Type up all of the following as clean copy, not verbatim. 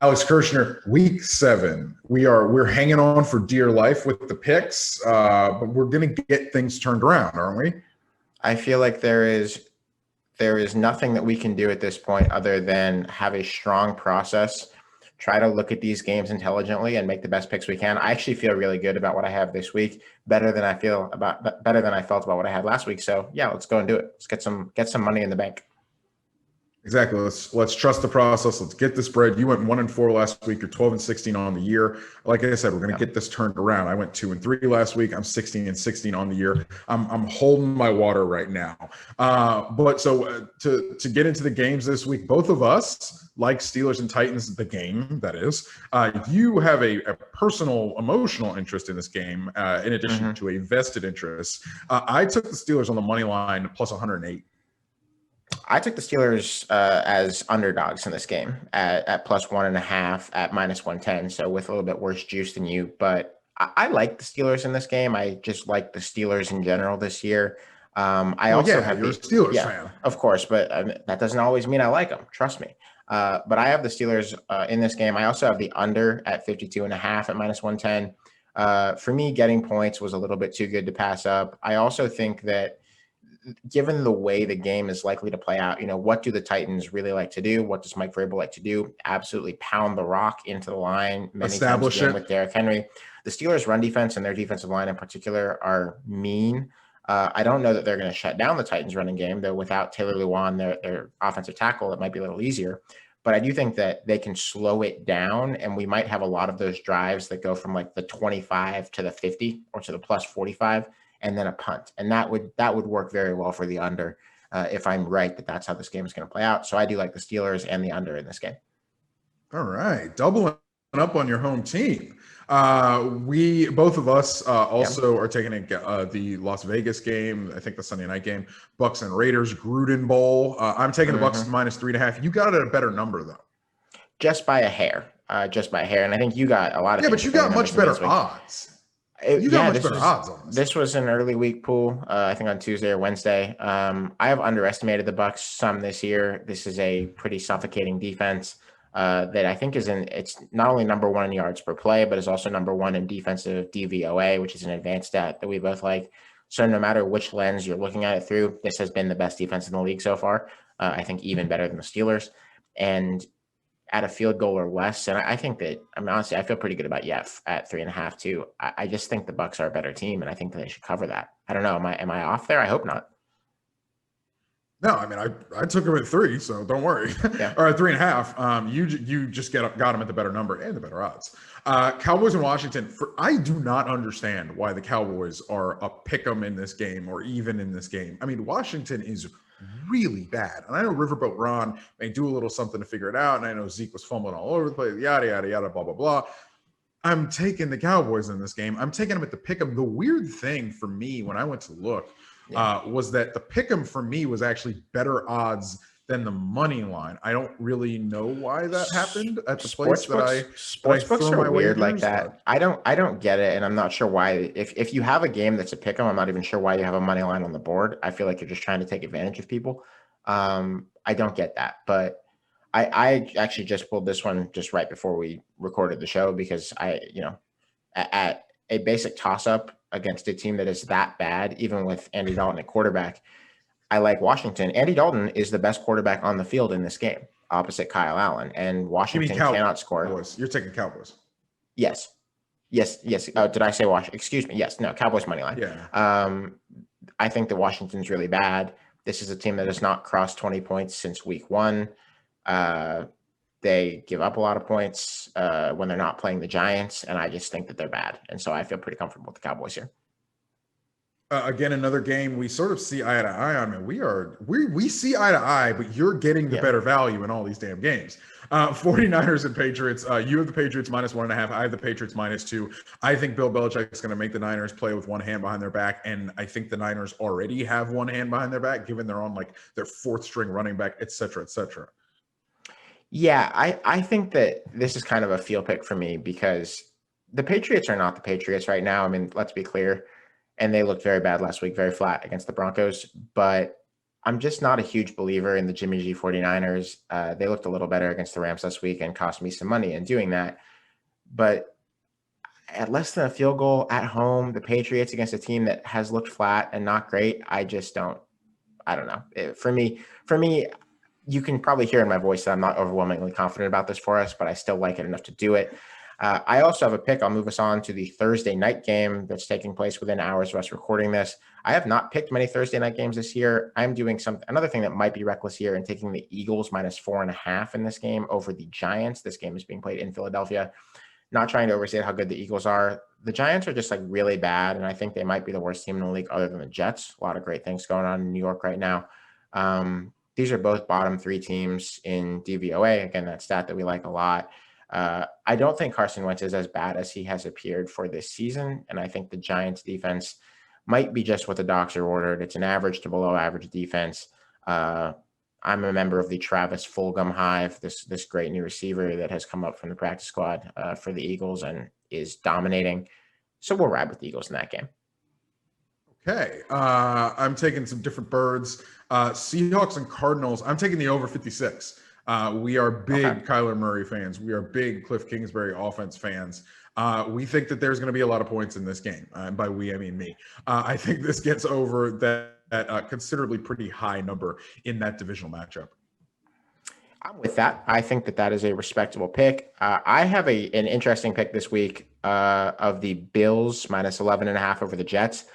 Alex Kirshner, week 7. We're hanging on for dear life with the picks, but we're going to get things turned around, aren't we? I feel like there is nothing that we can do at this point other than have a strong process, try to look at these games intelligently and make the best picks we can. I actually feel really good about what I have this week, better than I felt about what I had last week. So yeah, let's go and do it. Let's get some money in the bank. Exactly. Let's trust the process. Let's get the spread. You went 1-4 last week. You're 12-16 on the year. Like I said, we're going to get this turned around. I went 2-3 last week. I'm 16-16 on the year. I'm holding my water right now. But so to get into the games this week, both of us like Steelers and Titans, the game that is. You have a personal emotional interest in this game, in addition to a vested interest. I took the Steelers on the money line plus 108. I took the Steelers as underdogs in this game at plus 1.5 at minus 110. So with a little bit worse juice than you, but I like the Steelers in this game. I just like the Steelers in general this year. I also have you're a Steelers fan, of course, but that doesn't always mean I like them. Trust me. But I have the Steelers in this game. I also have the under at 52.5 at minus 110. For me, getting points was a little bit too good to pass up. I also think that, given the way the game is likely to play out, what do the Titans really like to do? What does Mike Vrabel like to do? Absolutely pound the rock into the line many times a game with Derrick Henry. The Steelers' run defense and their defensive line in particular are mean. I don't know that they're going to shut down the Titans' running game, though. Without Taylor Lewan, their offensive tackle, it might be a little easier. But I do think that they can slow it down, and we might have a lot of those drives that go from like the 25 to the 50 or to the plus 45. And then a punt. And that would work very well for the under if I'm right that that's how this game is going to play out. So I do like the Steelers and the under in this game. All right. Doubling up on your home team. We both of us also are taking the Las Vegas game. I think the Sunday night game, Bucs and Raiders, Gruden Bowl. I'm taking the Bucs minus 3.5. You got it at a better number though. Just by a hair. And I think you got a lot of. Yeah, but you got much better odds. You got much better odds on this. This was an early week pool, I think on Tuesday or Wednesday. I have underestimated the Bucs some this year. This is a pretty suffocating defense that I think it's not only number 1 in yards per play, but is also number 1 in defensive DVOA, which is an advanced stat that we both like. So no matter which lens you're looking at it through, this has been the best defense in the league so far. I think even better than the Steelers. And at a field goal or less. And I think that, honestly, I feel pretty good about at 3.5 too. I just think the Bucs are a better team, and I think that they should cover that. I don't know. Am I off there? I hope not. No, I took him at 3, so don't worry. Yeah. Or at 3.5. You just got him at the better number and the better odds. Cowboys in Washington. I do not understand why the Cowboys are a pick 'em in this game or even in this game. Washington is really bad. And I know Riverboat Ron may do a little something to figure it out. And I know Zeke was fumbling all over the place, yada, yada, yada, blah, blah, blah. I'm taking the Cowboys in this game. I'm taking them at the pick 'em. The weird thing for me when I went to look was that the pick 'em for me was actually better odds than the money line. I don't really know why that happened at the place that sportsbooks are weird like that. I don't get it, and I'm not sure why. If you have a game that's a pick 'em, I'm not even sure why you have a money line on the board. I feel like you're just trying to take advantage of people. I don't get that, but I actually just pulled this one just right before we recorded the show because at a basic toss up against a team that is that bad, even with Andy Dalton at quarterback, I like Washington. Andy Dalton is the best quarterback on the field in this game, opposite Kyle Allen, and Washington cannot score. Cowboys. You're taking Cowboys. Yes. Did I say Washington? Excuse me. Yes. No, Cowboys money line. Yeah. I think that Washington's really bad. This is a team that has not crossed 20 points since week 1. They give up a lot of points when they're not playing the Giants, and I just think that they're bad. And so I feel pretty comfortable with the Cowboys here. Again, another game we sort of see eye to eye on. We see eye to eye, but you're getting the better value in all these damn games. 49ers and Patriots. You have the Patriots minus 1.5. I have the Patriots minus 2. I think Bill Belichick is going to make the Niners play with one hand behind their back, and I think the Niners already have one hand behind their back, given they're on like their 4th string running back, et cetera, et cetera. Yeah, I think that this is kind of a feel pick for me because the Patriots are not the Patriots right now. Let's be clear. And they looked very bad last week, very flat against the Broncos. But I'm just not a huge believer in the Jimmy G 49ers. They looked a little better against the Rams last week and cost me some money in doing that. But at less than a field goal at home, the Patriots against a team that has looked flat and not great, I don't know. For me, you can probably hear in my voice that I'm not overwhelmingly confident about this for us, but I still like it enough to do it. I also have a pick. I'll move us on to the Thursday night game that's taking place within hours of us recording this. I have not picked many Thursday night games this year. I'm doing another thing that might be reckless here and taking the Eagles -4.5 in this game over the Giants. This game is being played in Philadelphia. Not trying to overstate how good the Eagles are. The Giants are just like really bad, and I think they might be the worst team in the league other than the Jets. A lot of great things going on in New York right now. These are both bottom 3 teams in DVOA. Again, that stat that we like a lot. I don't think Carson Wentz is as bad as he has appeared for this season, and I think the Giants defense might be just what the docs are ordered. It's an average to below average defense. I'm a member of the Travis Fulgham Hive, this great new receiver that has come up from the practice squad for the Eagles and is dominating. So we'll ride with the Eagles in that game. Okay. I'm taking some different birds. Seahawks and Cardinals. I'm taking the over 56. We are big Kyler Murray fans. We are big Cliff Kingsbury offense fans. We think that there's going to be a lot of points in this game. By we, I mean me. I think this gets over that considerably pretty high number in that divisional matchup. I'm with that. I think that is a respectable pick. I have an interesting pick this week of the Bills -11.5 over the Jets.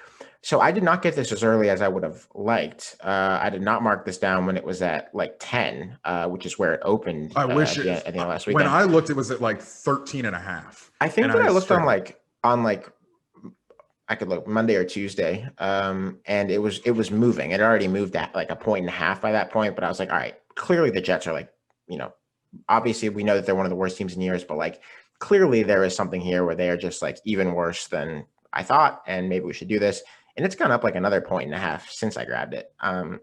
So I did not get this as early as I would have liked. I did not mark this down when it was at like 10, which is where it opened. I wish at the end of last weekend. When I looked, it was at like 13.5. I think that I looked on I could look Monday or Tuesday, and it was moving. It already moved at like 1.5 by that point. But I was like, all right, clearly the Jets are obviously we know that they're one of the worst teams in years, but like clearly there is something here where they are just like even worse than I thought, and maybe we should do this. And it's gone up like another 1.5 since I grabbed it.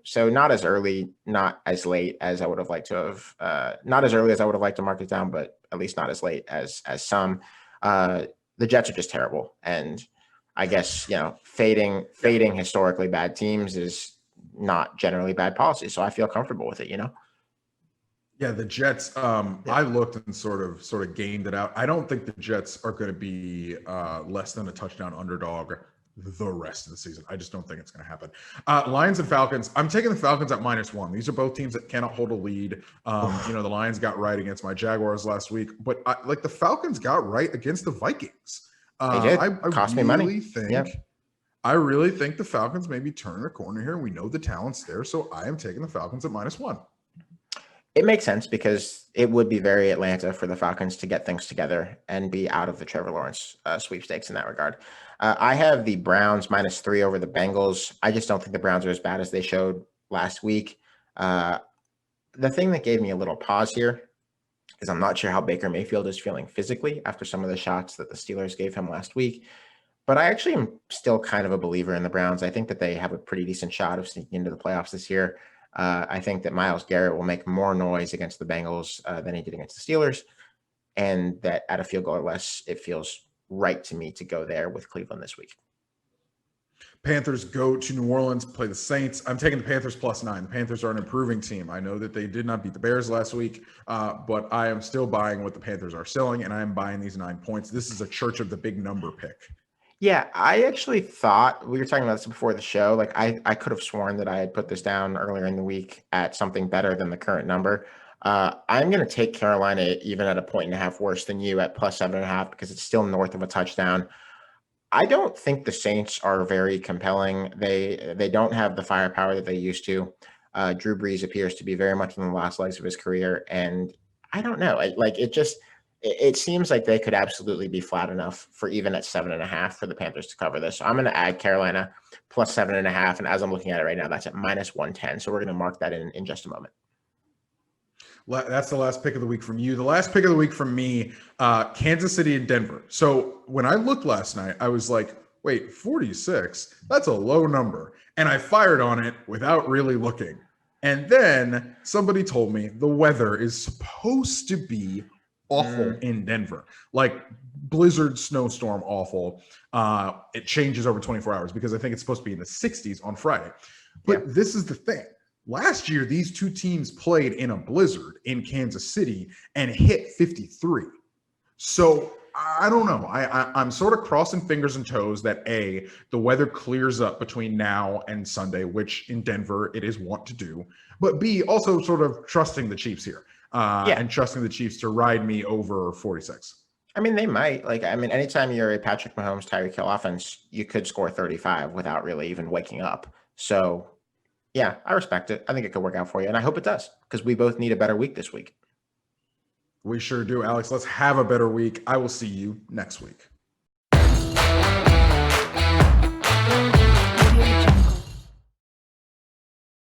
So not as early, not as late as I would have liked to have, not as early as I would have liked to mark it down, but at least not as late as some. The Jets are just terrible. And I guess, fading historically bad teams is not generally bad policy. So I feel comfortable with it, Yeah, the Jets, I looked and sort of gained it out. I don't think the Jets are going to be less than a touchdown underdog the rest of the season. I just don't think it's going to happen. Lions and Falcons. I'm taking the Falcons at -1. These are both teams that cannot hold a lead. The Lions got right against my Jaguars last week, but the Falcons got right against the Vikings. They did. Cost me money. I really think the Falcons maybe turn a corner here. We know the talent's there, so I am taking the Falcons at -1. It makes sense because it would be very Atlanta for the Falcons to get things together and be out of the Trevor Lawrence sweepstakes in that regard. I have the Browns -3 over the Bengals. I just don't think the Browns are as bad as they showed last week. The thing that gave me a little pause here is I'm not sure how Baker Mayfield is feeling physically after some of the shots that the Steelers gave him last week. But I actually am still kind of a believer in the Browns. I think that they have a pretty decent shot of sneaking into the playoffs this year. I think that Myles Garrett will make more noise against the Bengals than he did against the Steelers, and that at a field goal or less, it feels right to me to go there with Cleveland this week. Panthers go to New Orleans, play the Saints. I'm taking the Panthers +9. The Panthers are an improving team. I know that they did not beat the Bears last week, but I am still buying what the Panthers are selling, and I am buying these 9 points. This is a church of the big number pick. Yeah, I actually thought we were talking about this before the show. Like I could have sworn that I had put this down earlier in the week at something better than the current number. I'm going to take Carolina even at 1.5 worse than you at +7.5 because it's still north of a touchdown. I don't think the Saints are very compelling. They don't have the firepower that they used to. Drew Brees appears to be very much in the last legs of his career, and I don't know. It seems like they could absolutely be flat enough for even at 7.5 for the Panthers to cover this. So I'm going to add Carolina +7.5. And as I'm looking at it right now, that's at -110. So we're going to mark that in just a moment. That's the last pick of the week from you. The last pick of the week from me, Kansas City and Denver. So when I looked last night, I was like, wait, 46? That's a low number. And I fired on it without really looking. And then somebody told me the weather is supposed to be awful in Denver, like blizzard, snowstorm, awful. It changes over 24 hours because I think it's supposed to be in the 60s on Friday. But this is the thing. Last year, these two teams played in a blizzard in Kansas City and hit 53. So I don't know. I'm sort of crossing fingers and toes that A, the weather clears up between now and Sunday, which in Denver it is wont to do. But B, also sort of trusting the Chiefs here and trusting the Chiefs to ride me over 46. I mean, they might. Anytime you're a Patrick Mahomes, Tyreek Hill offense, you could score 35 without really even waking up. So, yeah, I respect it. I think it could work out for you, and I hope it does because we both need a better week this week. We sure do, Alex. Let's have a better week. I will see you next week.